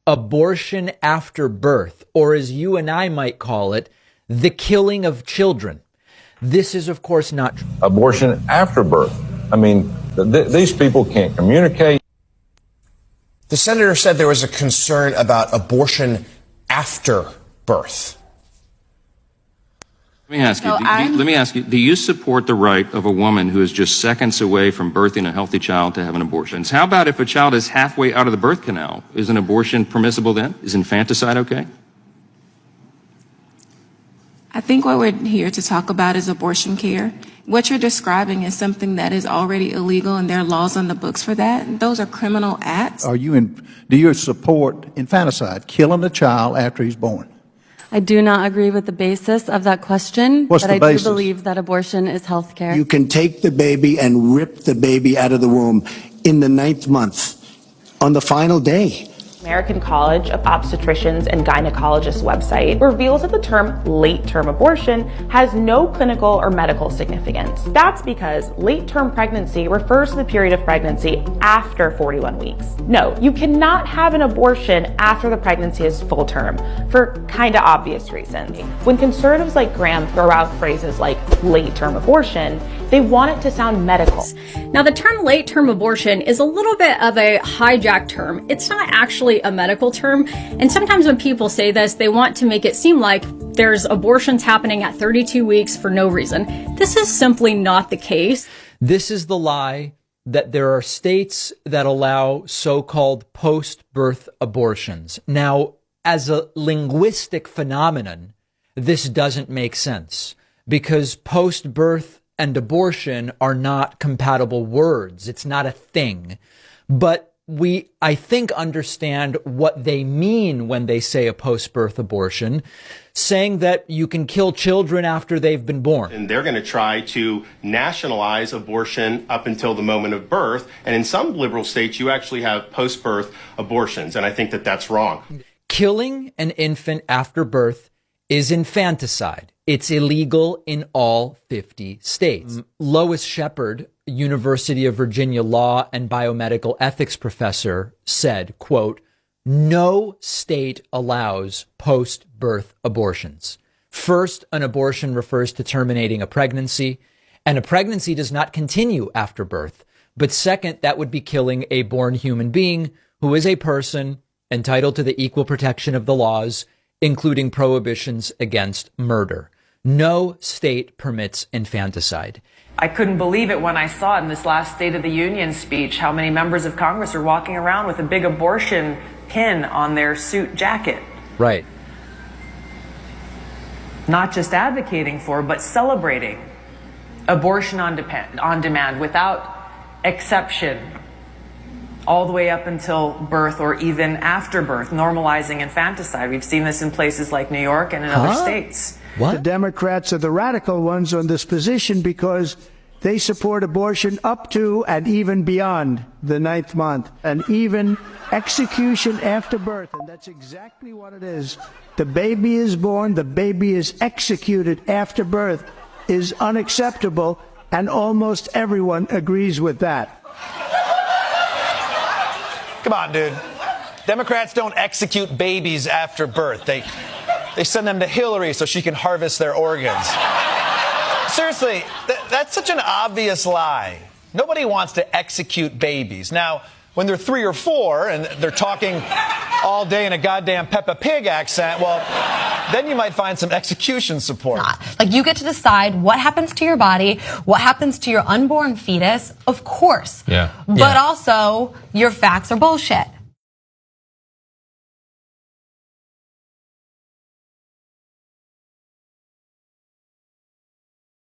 abortion after birth, or as you and I might call it, the killing of children. This is, of course, not true. Abortion after birth. I mean, these people can't communicate. The senator said there was a concern about abortion after birth. Let me ask you, do you support the right of a woman who is just seconds away from birthing a healthy child to have an abortion? How about if a child is halfway out of the birth canal? Is an abortion permissible then? Is infanticide okay? I think what we're here to talk about is abortion care. What you're describing is something that is already illegal, and there are laws on the books for that. Those are criminal acts. Do you support infanticide, killing a child after he's born? I do not agree with the basis of that question, What's but the I basis? do believe that abortion is health care. You can take the baby and rip the baby out of the womb in the 9th month, on the final day. American College of Obstetricians and Gynecologists website reveals that the term late-term abortion has no clinical or medical significance. That's because late-term pregnancy refers to the period of pregnancy after 41 weeks. No, you cannot have an abortion after the pregnancy is full term for kind of obvious reasons. When conservatives like Graham throw out phrases like late-term abortion, they want it to sound medical. Now, the term late-term abortion is a little bit of a hijacked term. It's not actually a medical term. And sometimes when people say this, they want to make it seem like there's abortions happening at 32 weeks for no reason. This is simply not the case. This is the lie that there are states that allow so-called post-birth abortions. Now, as a linguistic phenomenon, this doesn't make sense because post-birth and abortion are not compatible words. It's not a thing. But we, I think, understand what they mean when they say a post-birth abortion, saying that you can kill children after they've been born. And they're going to try to nationalize abortion up until the moment of birth. And in some liberal states, you actually have post-birth abortions. And I think that that's wrong. Killing an infant after birth is infanticide. It's illegal in all 50 states. Lois Shepard, University of Virginia law and biomedical ethics professor, said, quote, "No state allows post-birth abortions. First, an abortion refers to terminating a pregnancy, and a pregnancy does not continue after birth. But second, that would be killing a born human being who is a person entitled to the equal protection of the laws, including prohibitions against murder. No state permits infanticide." I couldn't believe it when I saw it in this last State of the Union speech, how many members of Congress are walking around with a big abortion pin on their suit jacket. Right. Not just advocating for, but celebrating abortion on demand without exception, all the way up until birth or even after birth, normalizing infanticide. We've seen this in places like New York and in other states. What? The Democrats are the radical ones on this position because they support abortion up to and even beyond the 9th month, and even execution after birth. And that's exactly what it is. The baby is born, the baby is executed after birth is unacceptable, and almost everyone agrees with that. Come on, dude. Democrats don't execute babies after birth. They send them to Hillary so she can harvest their organs. Seriously, that's such an obvious lie. Nobody wants to execute babies. Now, when they're 3 or 4 and they're talking all day in a goddamn Peppa Pig accent, well, then you might find some execution support. Like, you get to decide what happens to your body, what happens to your unborn fetus, of course. Yeah. But also, your facts are bullshit.